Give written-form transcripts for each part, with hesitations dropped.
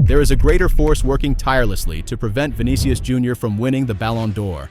There is a greater force working tirelessly to prevent Vinícius Júnior from winning the Ballon d'Or.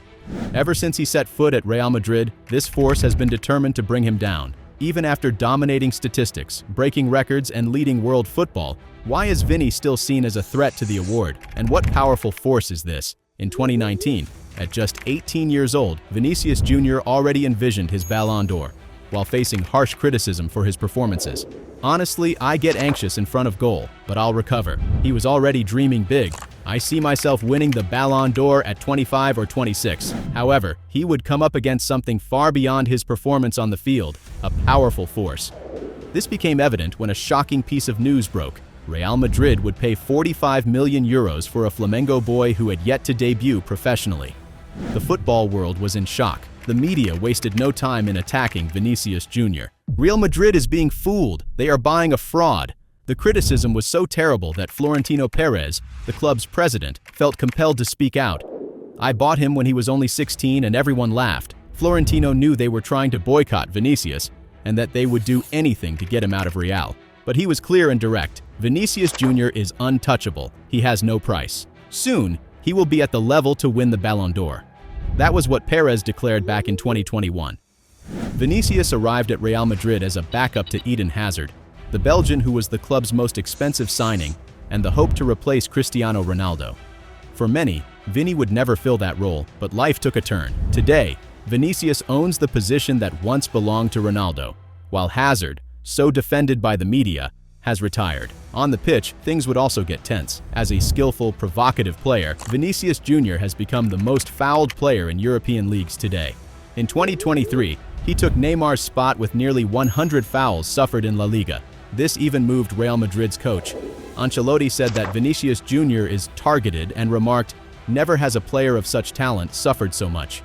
Ever since he set foot at Real Madrid, this force has been determined to bring him down. Even after dominating statistics, breaking records, and leading world football, why is Vini still seen as a threat to the award? And what powerful force is this? In 2019, at just 18 years old, Vinícius Júnior already envisioned his Ballon d'Or, while facing harsh criticism for his performances. Honestly, I get anxious in front of goal, but I'll recover. He was already dreaming big. I see myself winning the Ballon d'Or at 25 or 26. However, he would come up against something far beyond his performance on the field, a powerful force. This became evident when a shocking piece of news broke. Real Madrid would pay 45 million euros for a Flamengo boy who had yet to debut professionally. The football world was in shock. The media wasted no time in attacking Vinícius Júnior. Real Madrid is being fooled. They are buying a fraud. The criticism was so terrible that Florentino Perez, the club's president, felt compelled to speak out. I bought him when he was only 16 and everyone laughed. Florentino knew they were trying to boycott Vinícius and that they would do anything to get him out of Real. But he was clear and direct. Vinícius Júnior is untouchable. He has no price. Soon, he will be at the level to win the Ballon d'Or. That was what Perez declared back in 2021. Vinícius arrived at Real Madrid as a backup to Eden Hazard, the Belgian who was the club's most expensive signing and the hope to replace Cristiano Ronaldo. For many, Vini would never fill that role, but life took a turn. Today, Vinícius owns the position that once belonged to Ronaldo, while Hazard, so defended by the media, has retired. On the pitch, things would also get tense. As a skillful, provocative player, Vinícius Júnior has become the most fouled player in European leagues today. In 2023, he took Neymar's spot with nearly 100 fouls suffered in La Liga. This even moved Real Madrid's coach. Ancelotti said that Vinícius Júnior is targeted and remarked, "Never has a player of such talent suffered so much."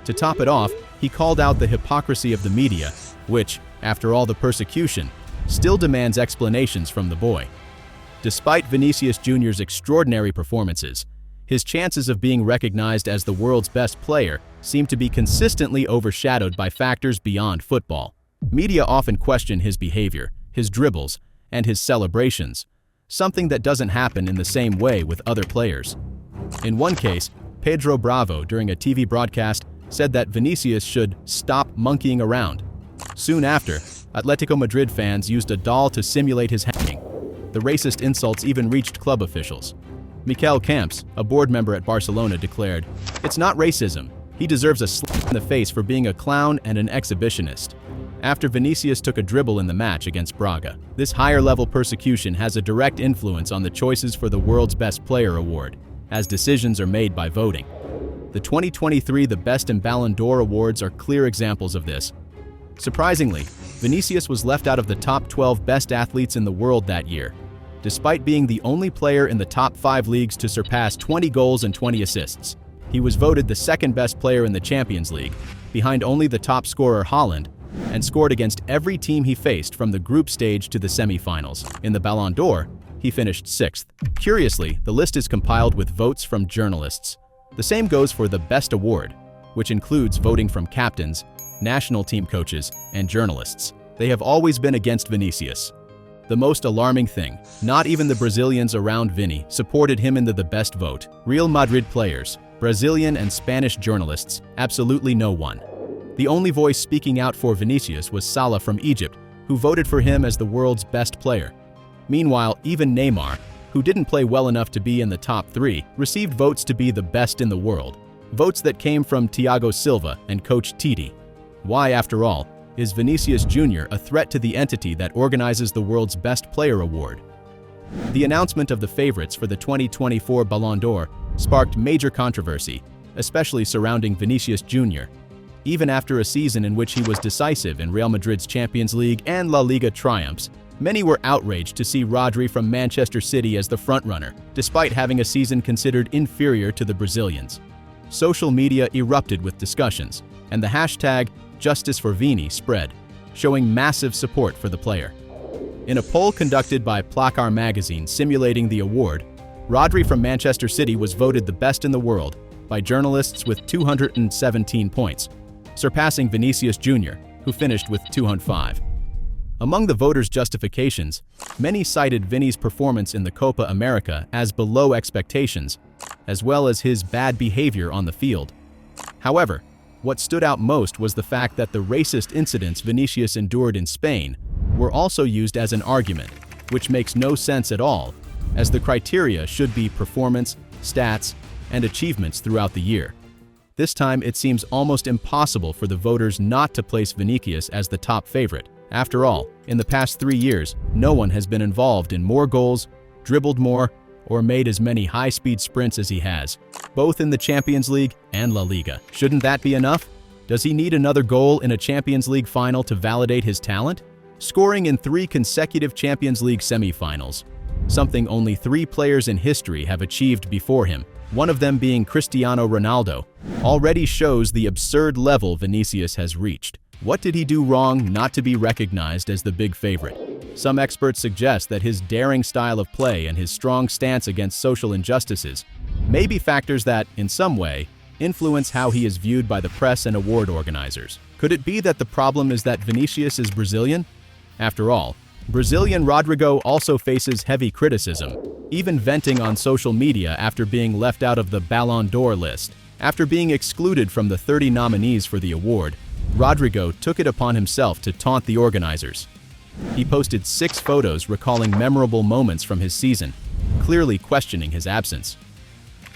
To top it off, he called out the hypocrisy of the media, which, after all the persecution, still demands explanations from the boy. Despite Vinícius Júnior's extraordinary performances, his chances of being recognized as the world's best player seem to be consistently overshadowed by factors beyond football. Media often question his behavior, his dribbles, and his celebrations, something that doesn't happen in the same way with other players. In one case, Pedro Bravo, during a TV broadcast, said that Vinícius should stop monkeying around. Soon after, Atletico Madrid fans used a doll to simulate his hanging. The racist insults even reached club officials. Miquel Camps, a board member at Barcelona, declared, "It's not racism. He deserves a slap in the face for being a clown and an exhibitionist." After Vinícius took a dribble in the match against Braga, this higher-level persecution has a direct influence on the choices for the World's Best Player award, as decisions are made by voting. The 2023 The Best and Ballon d'Or awards are clear examples of this. Surprisingly, Vinícius was left out of the top 12 best athletes in the world that year, despite being the only player in the top 5 leagues to surpass 20 goals and 20 assists. He was voted the second best player in the Champions League, behind only the top scorer Haaland, and scored against every team he faced from the group stage to the semi-finals. In the Ballon d'Or, he finished 6th. Curiously, the list is compiled with votes from journalists. The same goes for the Best Award, which includes voting from captains, national team coaches, and journalists. They have always been against Vinícius. The most alarming thing, not even the Brazilians around Vini supported him in the best vote. Real Madrid players, Brazilian and Spanish journalists, absolutely no one. The only voice speaking out for Vinícius was Salah from Egypt, who voted for him as the world's best player. Meanwhile, even Neymar, who didn't play well enough to be in the top 3, received votes to be the best in the world. Votes that came from Thiago Silva and coach Tite. Why, after all, is Vinícius Júnior a threat to the entity that organizes the world's best player award? The announcement of the favorites for the 2024 Ballon d'Or sparked major controversy, especially surrounding Vinícius Júnior. Even after a season in which he was decisive in Real Madrid's Champions League and La Liga triumphs, many were outraged to see Rodri from Manchester City as the frontrunner, despite having a season considered inferior to the Brazilians. Social media erupted with discussions, and the hashtag Justice for Vini spread, showing massive support for the player. In a poll conducted by Placar magazine simulating the award, Rodri from Manchester City was voted the best in the world by journalists with 217 points, surpassing Vinícius Júnior, who finished with 205. Among the voters' justifications, many cited Vini's performance in the Copa America as below expectations, as well as his bad behavior on the field. However, what stood out most was the fact that the racist incidents Vinícius endured in Spain were also used as an argument, which makes no sense at all, as the criteria should be performance, stats, and achievements throughout the year. This time, it seems almost impossible for the voters not to place Vinícius as the top favorite. After all, in the past 3 years, no one has been involved in more goals, dribbled more, or made as many high-speed sprints as he has, both in the Champions League and La Liga. Shouldn't that be enough? Does he need another goal in a Champions League final to validate his talent? Scoring in 3 consecutive Champions League semi-finals, something only 3 players in history have achieved before him, one of them being Cristiano Ronaldo, already shows the absurd level Vinícius has reached. What did he do wrong not to be recognized as the big favorite? Some experts suggest that his daring style of play and his strong stance against social injustices may be factors that, in some way, influence how he is viewed by the press and award organizers. Could it be that the problem is that Vinícius is Brazilian? After all, Brazilian Rodrigo also faces heavy criticism, even venting on social media after being left out of the Ballon d'Or list. After being excluded from the 30 nominees for the award, Rodrigo took it upon himself to taunt the organizers. He posted 6 photos recalling memorable moments from his season, clearly questioning his absence.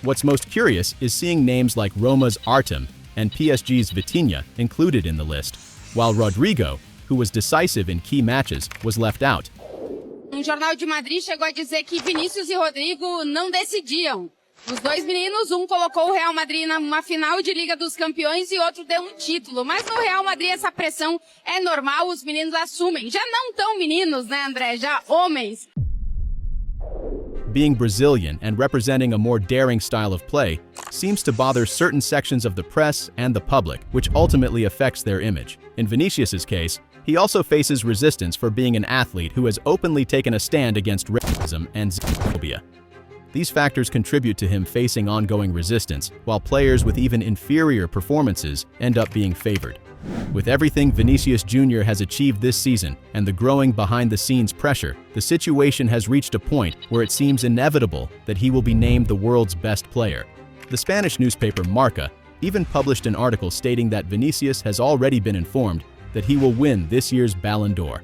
What's most curious is seeing names like Roma's Artem and PSG's Vitinha included in the list, while Rodrigo, who was decisive in key matches, was left out. Jornal de Madrid chegou a dizer que Vinícius e Rodrigo não decidiam. Os dois meninos, colocou o Real Madrid numa final de Liga dos Campeões e outro deu título. Mas no Real Madrid essa pressão é normal, os meninos assumem. Já não tão meninos, né, André? Já homens. Being Brazilian and representing a more daring style of play seems to bother certain sections of the press and the public, which ultimately affects their image. In Vinícius's case, he also faces resistance for being an athlete who has openly taken a stand against racism and xenophobia. These factors contribute to him facing ongoing resistance, while players with even inferior performances end up being favored. With everything Vinícius Júnior has achieved this season and the growing behind-the-scenes pressure, the situation has reached a point where it seems inevitable that he will be named the world's best player. The Spanish newspaper Marca even published an article stating that Vinícius has already been informed that he will win this year's Ballon d'Or.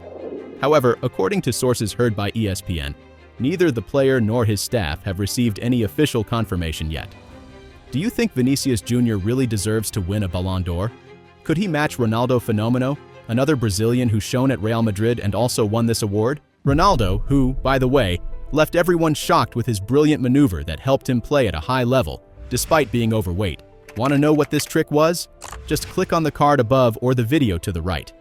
However, according to sources heard by ESPN, neither the player nor his staff have received any official confirmation yet. Do you think Vinícius Júnior really deserves to win a Ballon d'Or? Could he match Ronaldo Fenomeno, another Brazilian who shone at Real Madrid and also won this award? Ronaldo, who, by the way, left everyone shocked with his brilliant maneuver that helped him play at a high level, despite being overweight. Want to know what this trick was? Just click on the card above or the video to the right.